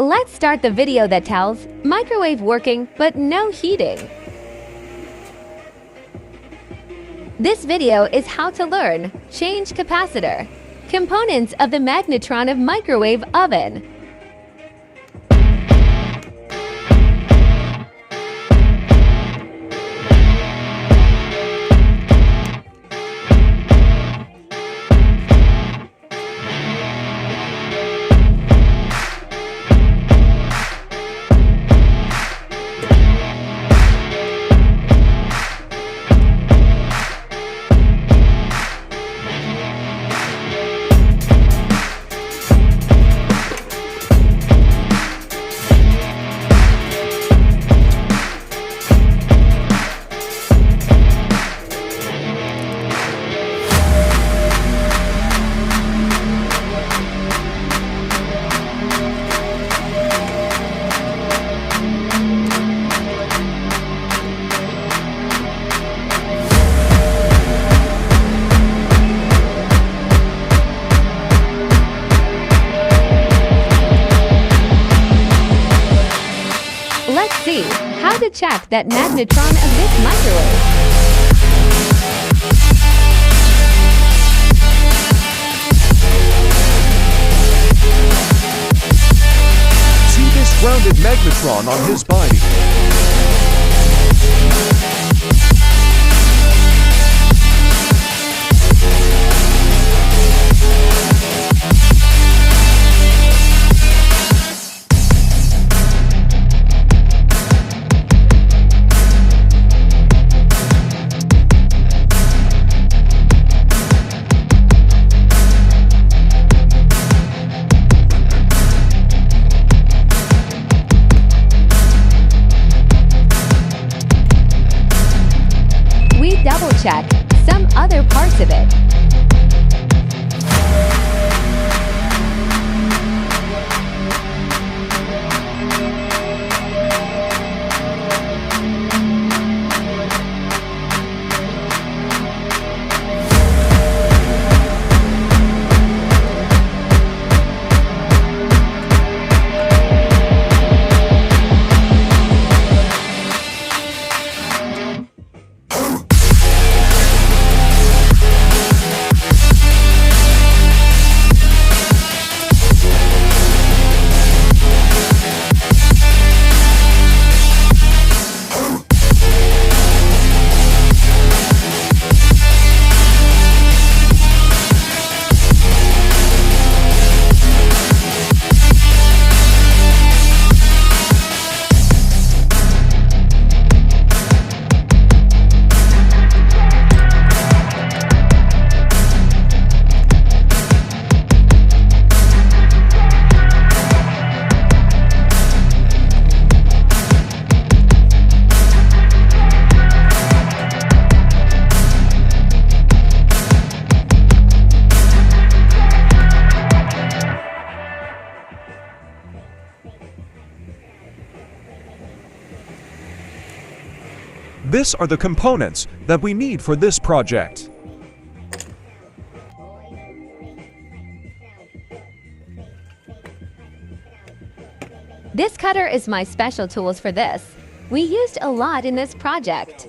Let's start the video that tells microwave working but no heating. This video is how to learn change capacitor, components of the magnetron of microwave oven. Let's see how to check that magnetron of this microwave. See this grounded magnetron on his body. Double check some other parts of it. These are the components that we need for this project. This cutter is my special tools for this. We used a lot in this project.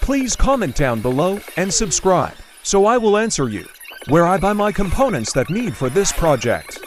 Please comment down below and subscribe, so I will answer you where I buy my components that need for this project.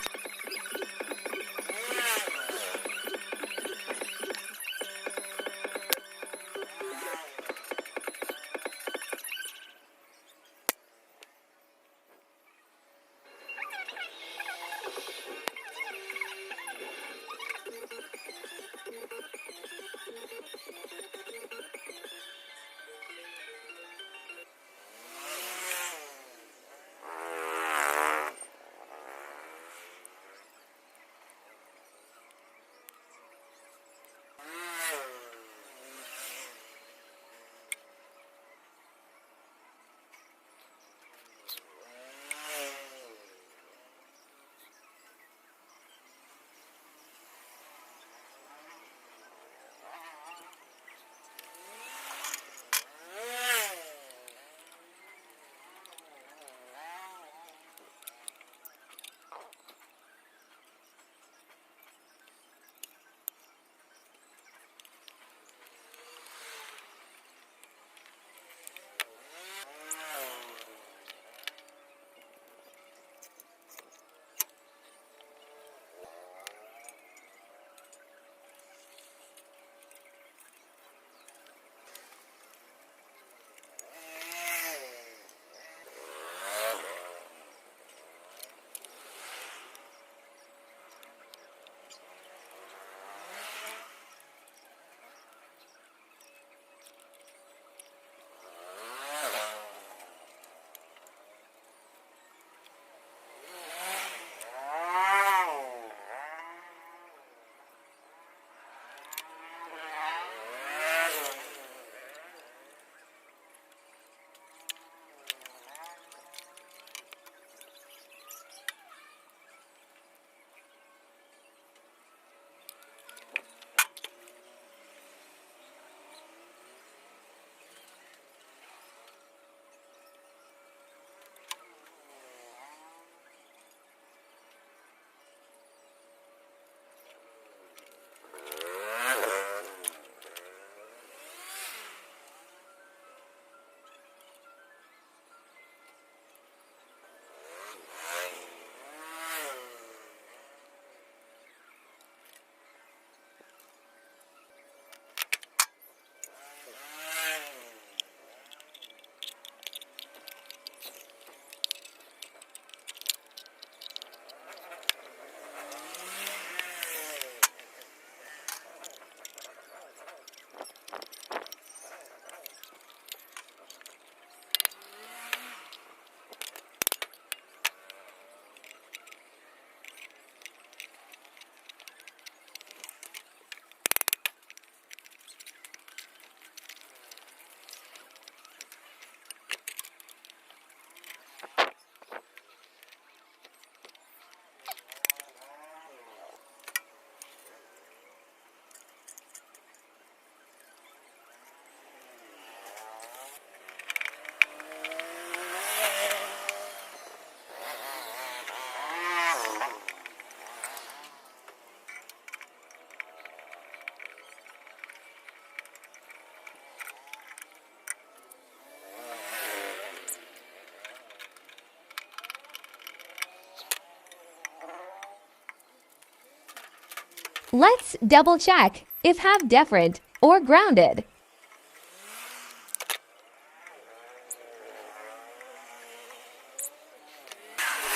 Let's double check if half different or grounded.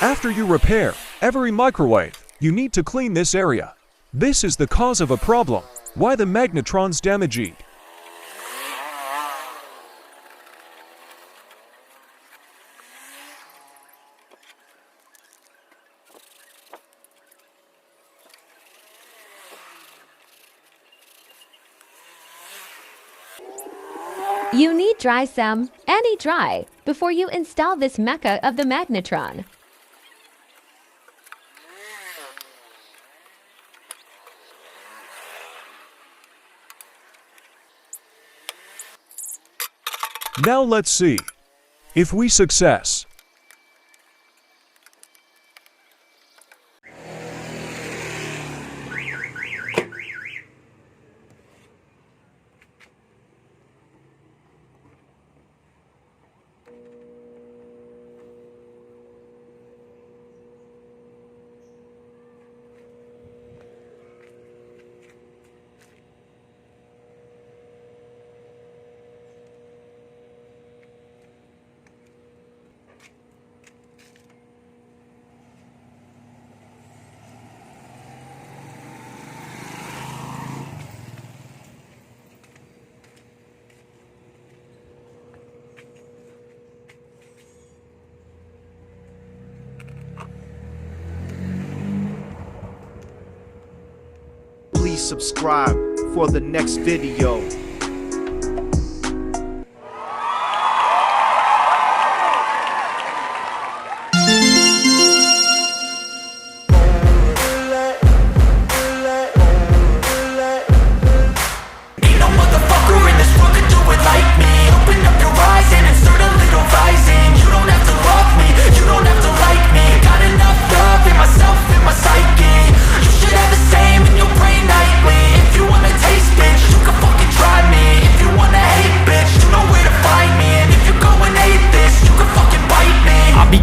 After you repair every microwave, you need to clean this area. This is the cause of a problem, why the magnetron's damaged. You need dry some, any dry, before you install this mecha of the magnetron. Now let's see if we success. subscribe for the next video.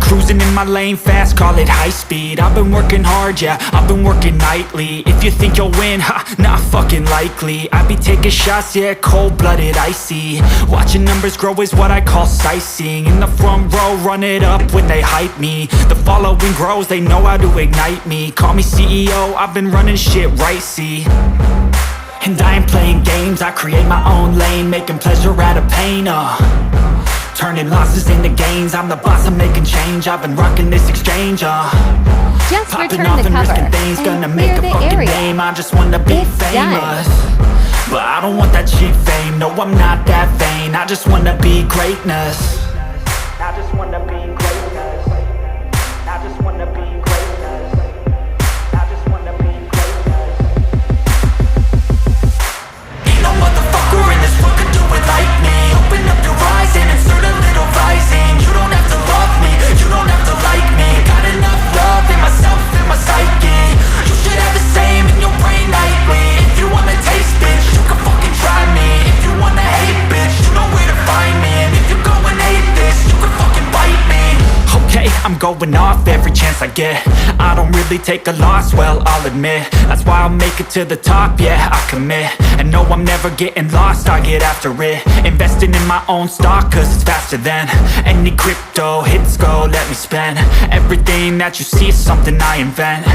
Cruising in my lane fast, call it high speed. I've been working hard, yeah, I've been working nightly. If you think you'll win, ha, not fucking likely. I be taking shots, yeah, cold-blooded, icy. Watching numbers grow is what I call sightseeing. In the front row, run it up when they hype me. The following grows, they know how to ignite me. Call me CEO, I've been running shit right, see. And I ain't playing games, I create my own lane, making pleasure out of pain, turning losses into gains. I'm the boss, I'm making change. I've been rocking this exchange, Just popping return off the and cover risking things, gonna and make clear a the fucking area. name. I just wanna be It's famous, done. but I don't want that cheap fame. No, I'm not that vain. I just wanna be greatness. I just wanna be greatness. I just wanna be greatness. I just wanna be greatness. Ain't no motherfucker in this world could do it like me. Open up your eyes and insert a little rising. You don't have to love me, you don't have to like me. Got enough love in myself, in my psyche. You should have the same in your brain nightly. If you wanna taste, bitch, you can fucking try me. If you wanna hate, bitch, you know where to find me. And if you're going hate this, you can fucking bite me. Okay, I'm going off every chance I get. I don't really take a loss, well, I'll admit. That's why I'll make it to the top, yeah, I commit. And no, I'm never getting lost, I get after it. Investing in my own stock, cause it's faster than any crypto hits go, let me spend. Everything that you see is something I invent,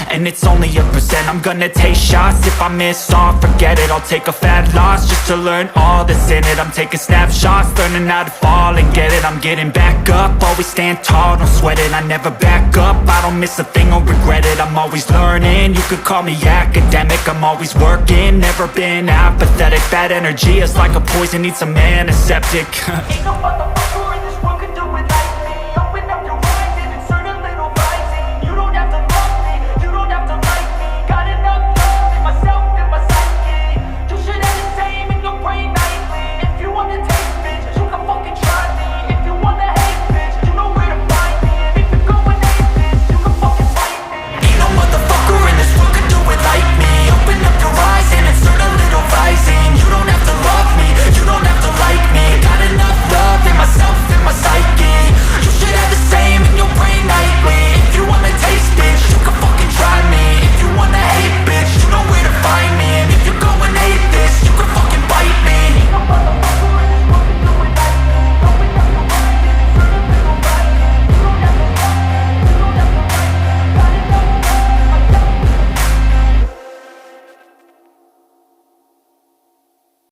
and it's only a percent. I'm gonna take shots, if I miss all, forget it. I'll take a fat loss just to learn all that's in it. I'm taking snapshots, learning how to fall and get it. I'm getting back up, always stand tall, don't sweat it. I never back up, I don't miss a thing or regret it. I'm always learning, you could call me academic. I'm always working, never been apathetic. Bad energy is like a poison, needs some antiseptic. Ain't no